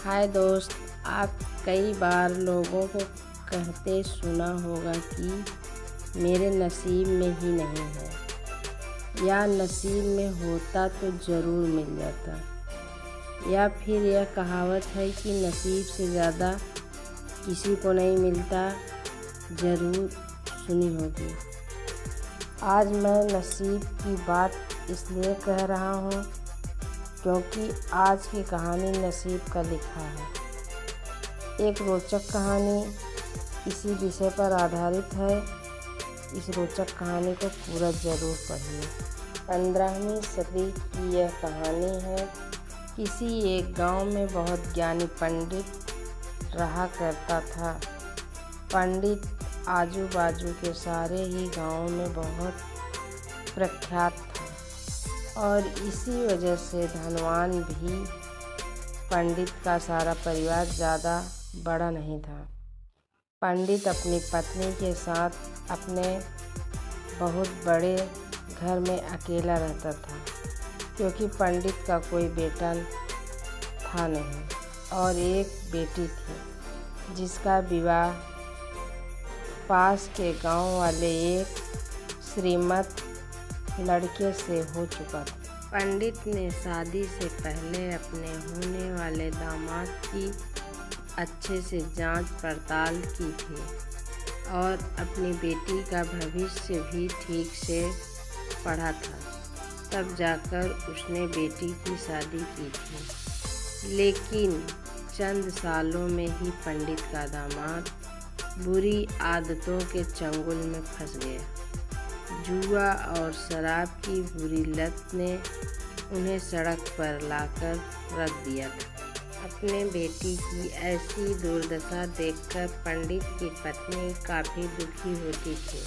हाय दोस्त, आप कई बार लोगों को कहते सुना होगा कि मेरे नसीब में ही नहीं है, या नसीब में होता तो ज़रूर मिल जाता, या फिर यह कहावत है कि नसीब से ज़्यादा किसी को नहीं मिलता। ज़रूर सुनी होगी। आज मैं नसीब की बात इसलिए कह रहा हूँ क्योंकि आज की कहानी नसीब का लिखा है। एक रोचक कहानी इसी विषय पर आधारित है। इस रोचक कहानी को पूरा ज़रूर पढ़िए। 15वीं सदी की यह कहानी है। किसी एक गांव में बहुत ज्ञानी पंडित रहा करता था। पंडित आजू बाजू के सारे ही गांवों में बहुत प्रख्यात था और इसी वजह से धनवान भी। पंडित का सारा परिवार ज़्यादा बड़ा नहीं था। पंडित अपनी पत्नी के साथ अपने बहुत बड़े घर में अकेला रहता था क्योंकि पंडित का कोई बेटा था नहीं और एक बेटी थी जिसका विवाह पास के गांव वाले एक श्रीमंत लड़के से हो चुका था। पंडित ने शादी से पहले अपने होने वाले दामाद की अच्छे से जांच पड़ताल की थी और अपनी बेटी का भविष्य भी ठीक से पढ़ा था। तब जाकर उसने बेटी की शादी की थी। लेकिन चंद सालों में ही पंडित का दामाद बुरी आदतों के चंगुल में फंस गया। जुआ और शराब की बुरी लत ने उन्हें सड़क पर लाकर रख दिया था। अपने बेटी की ऐसी दुर्दशा देखकर पंडित की पत्नी काफ़ी दुखी होती थी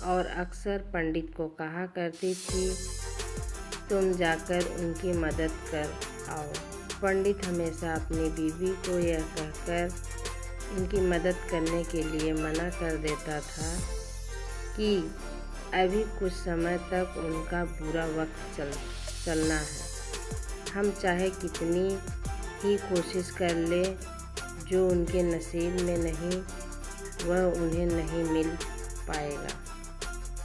और अक्सर पंडित को कहा करती थी, तुम जाकर उनकी मदद कर आओ। पंडित हमेशा अपनी बीवी को यह कहकर उनकी मदद करने के लिए मना कर देता था कि अभी कुछ समय तक उनका बुरा वक्त चलना है। हम चाहे कितनी ही कोशिश कर ले, जो उनके नसीब में नहीं वह उन्हें नहीं मिल पाएगा।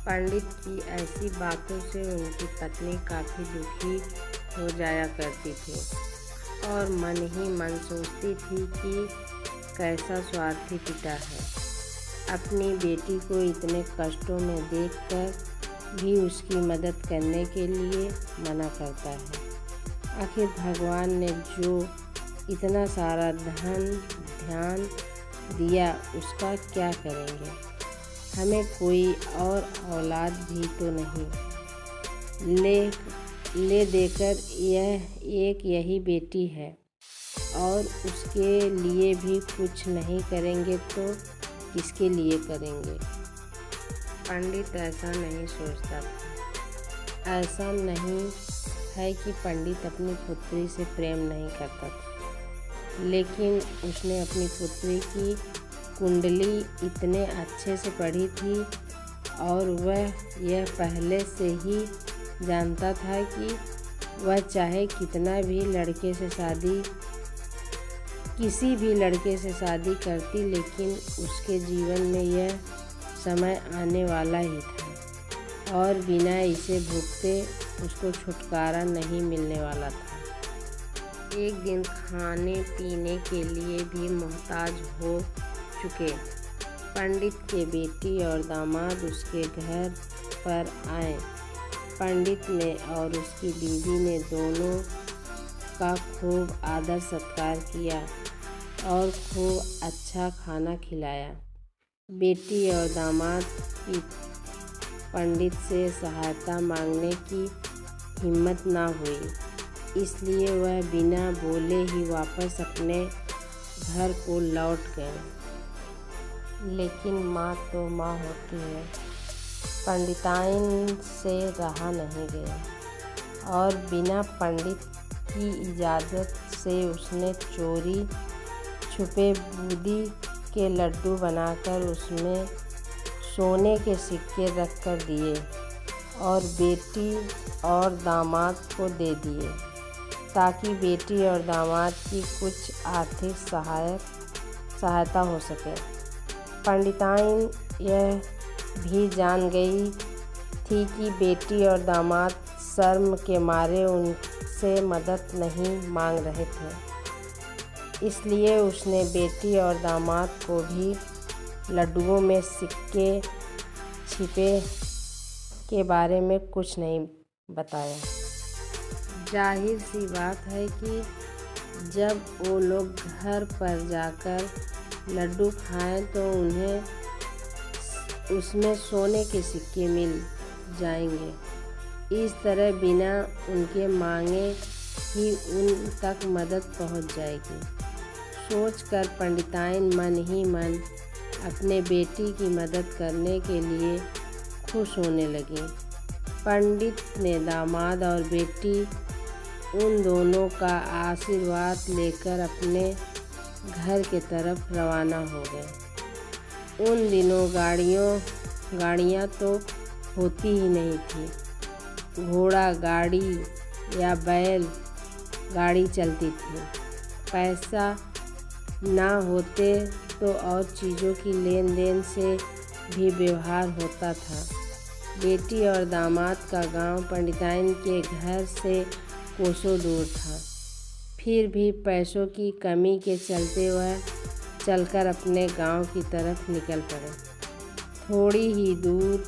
पंडित की ऐसी बातों से उनकी पत्नी काफ़ी दुखी हो जाया करती थी और मन ही मन सोचती थी कि कैसा स्वार्थी पिता है, अपनी बेटी को इतने कष्टों में देखकर भी उसकी मदद करने के लिए मना करता है। आखिर भगवान ने जो इतना सारा ध्यान दिया उसका क्या करेंगे। हमें कोई और औलाद भी तो नहीं ले देकर यही बेटी है और उसके लिए भी कुछ नहीं करेंगे तो किसके लिए करेंगे। पंडित ऐसा नहीं सोचता था। ऐसा नहीं है कि पंडित अपनी पुत्री से प्रेम नहीं करता था, लेकिन उसने अपनी पुत्री की कुंडली इतने अच्छे से पढ़ी थी और वह यह पहले से ही जानता था कि वह चाहे किसी भी लड़के से शादी करती, लेकिन उसके जीवन में यह समय आने वाला ही था और बिना इसे भुगते उसको छुटकारा नहीं मिलने वाला था। एक दिन खाने पीने के लिए भी मोहताज हो चुके पंडित के बेटी और दामाद उसके घर पर आए। पंडित ने और उसकी बीवी ने दोनों का खूब आदर सत्कार किया और खूब अच्छा खाना खिलाया। बेटी और दामाद की पंडित से सहायता मांगने की हिम्मत ना हुई, इसलिए वह बिना बोले ही वापस अपने घर को लौट गए। लेकिन माँ तो माँ होती है। पंडिताइन से रहा नहीं गया और बिना पंडित की इजाज़त से उसने चोरी छुपे बूंदी के लड्डू बनाकर उसमें सोने के सिक्के रख कर दिए और बेटी और दामाद को दे दिए। ताकि बेटी और दामाद की कुछ आर्थिक सहायता हो सके। पंडिताइन यह भी जान गई थी कि बेटी और दामाद शर्म के मारे उनसे मदद नहीं मांग रहे थे, इसलिए उसने बेटी और दामाद को भी लड्डुओं में सिक्के छिपे के बारे में कुछ नहीं बताया। जाहिर सी बात है कि जब वो लोग घर पर जाकर लड्डू खाएं तो उन्हें उसमें सोने के सिक्के मिल जाएंगे। इस तरह बिना उनके मांगे ही उन तक मदद पहुंच जाएगी। सोचकर पंडिताइन मन ही मन अपने बेटी की मदद करने के लिए खुश होने लगी। पंडित ने दामाद और बेटी उन दोनों का आशीर्वाद लेकर अपने घर के तरफ रवाना हो गए। उन दिनों गाड़ियाँ तो होती ही नहीं थी। घोड़ा गाड़ी या बैल गाड़ी चलती थी। पैसा ना होते तो और चीज़ों की लेन देन से भी व्यवहार होता था। बेटी और दामाद का गांव पंडिताइन के घर से कोसों दूर था। फिर भी पैसों की कमी के चलते वह चलकर अपने गांव की तरफ निकल पड़े। थोड़ी ही दूर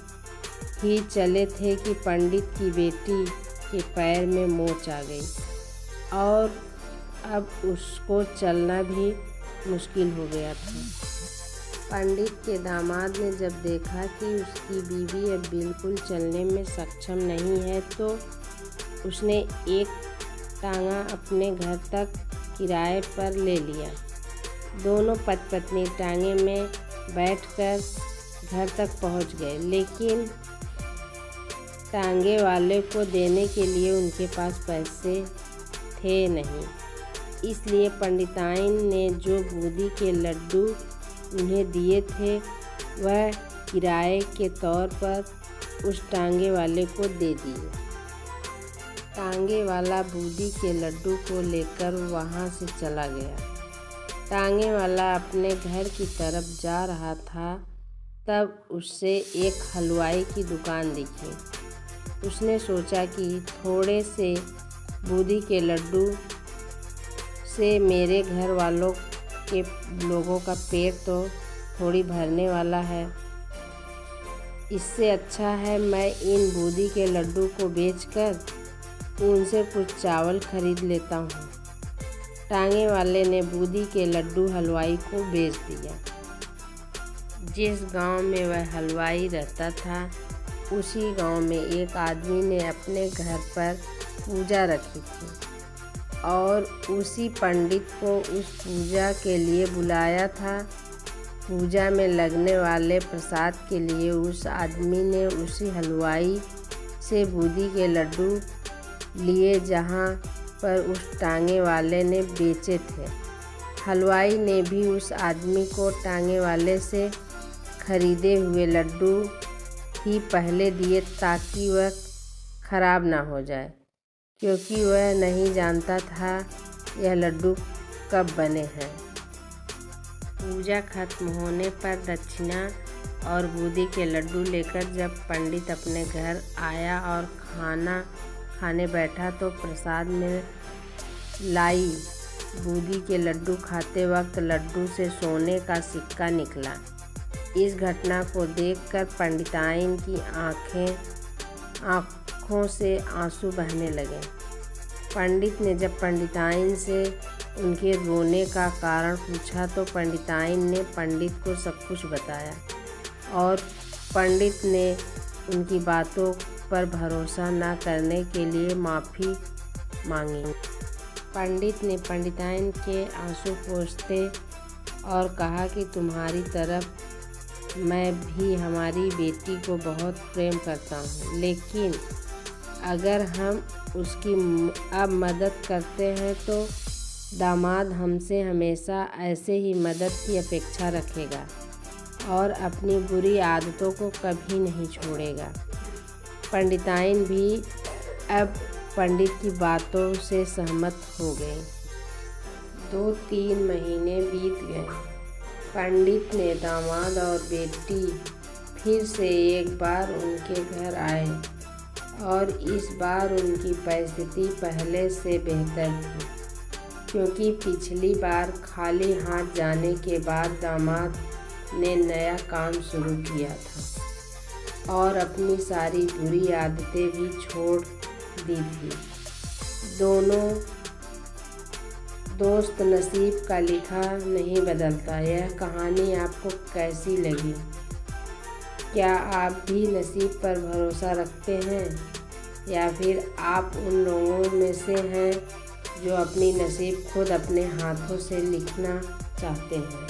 ही चले थे कि पंडित की बेटी के पैर में मोच आ गई और अब उसको चलना भी मुश्किल हो गया था। पंडित के दामाद ने जब देखा कि उसकी बीवी अब बिल्कुल चलने में सक्षम नहीं है तो उसने एक टांगा अपने घर तक किराए पर ले लिया। दोनों पति-पत्नी टांगे में बैठकर घर तक पहुंच गए, लेकिन टांगे वाले को देने के लिए उनके पास पैसे थे नहीं। इसलिए पंडिताइन ने जो बूंदी के लड्डू उन्हें दिए थे वह किराए के तौर पर उस टांगे वाले को दे दिए। टांगे वाला बूंदी के लड्डू को लेकर वहाँ से चला गया। टांगे वाला अपने घर की तरफ जा रहा था, तब उससे एक हलवाई की दुकान दिखी। उसने सोचा कि थोड़े से बूंदी के लड्डू से मेरे घर वालों के लोगों का पेट तो थोड़ी भरने वाला है। इससे अच्छा है मैं इन बूंदी के लड्डू को बेचकर उनसे कुछ चावल खरीद लेता हूँ। टांगे वाले ने बूंदी के लड्डू हलवाई को बेच दिया। जिस गांव में वह हलवाई रहता था उसी गांव में एक आदमी ने अपने घर पर पूजा रखी थी और उसी पंडित को उस पूजा के लिए बुलाया था। पूजा में लगने वाले प्रसाद के लिए उस आदमी ने उसी हलवाई से बूंदी के लड्डू लिए जहाँ पर उस टांगे वाले ने बेचे थे। हलवाई ने भी उस आदमी को टांगे वाले से खरीदे हुए लड्डू ही पहले दिए ताकि वह खराब ना हो जाए, क्योंकि वह नहीं जानता था यह लड्डू कब बने हैं। पूजा खत्म होने पर दक्षिणा और बूंदी के लड्डू लेकर जब पंडित अपने घर आया और खाना खाने बैठा तो प्रसाद में लाई बूंदी के लड्डू खाते वक्त लड्डू से सोने का सिक्का निकला। इस घटना को देखकर पंडिताइन की आँखों से आंसू बहने लगे। पंडित ने जब पंडिताइन से उनके रोने का कारण पूछा तो पंडिताइन ने पंडित को सब कुछ बताया और पंडित ने उनकी बातों पर भरोसा न करने के लिए माफ़ी मांगी। पंडित ने पंडिताइन के आंसू पोंछते और कहा कि तुम्हारी तरफ मैं भी हमारी बेटी को बहुत प्रेम करता हूँ, लेकिन अगर हम उसकी अब मदद करते हैं तो दामाद हमसे हमेशा ऐसे ही मदद की अपेक्षा रखेगा और अपनी बुरी आदतों को कभी नहीं छोड़ेगा। पंडिताइन भी अब पंडित की बातों से सहमत हो गई। 2-3 महीने बीत गए। पंडित ने दामाद और बेटी फिर से एक बार उनके घर आए और इस बार उनकी परिस्थिति पहले से बेहतर थी, क्योंकि पिछली बार खाली हाथ जाने के बाद दामाद ने नया काम शुरू किया था और अपनी सारी बुरी आदतें भी छोड़ दी थी। दोनों दोस्त नसीब का लिखा नहीं बदलता। यह कहानी आपको कैसी लगी? क्या आप भी नसीब पर भरोसा रखते हैं या फिर आप उन लोगों में से हैं जो अपनी नसीब खुद अपने हाथों से लिखना चाहते हैं?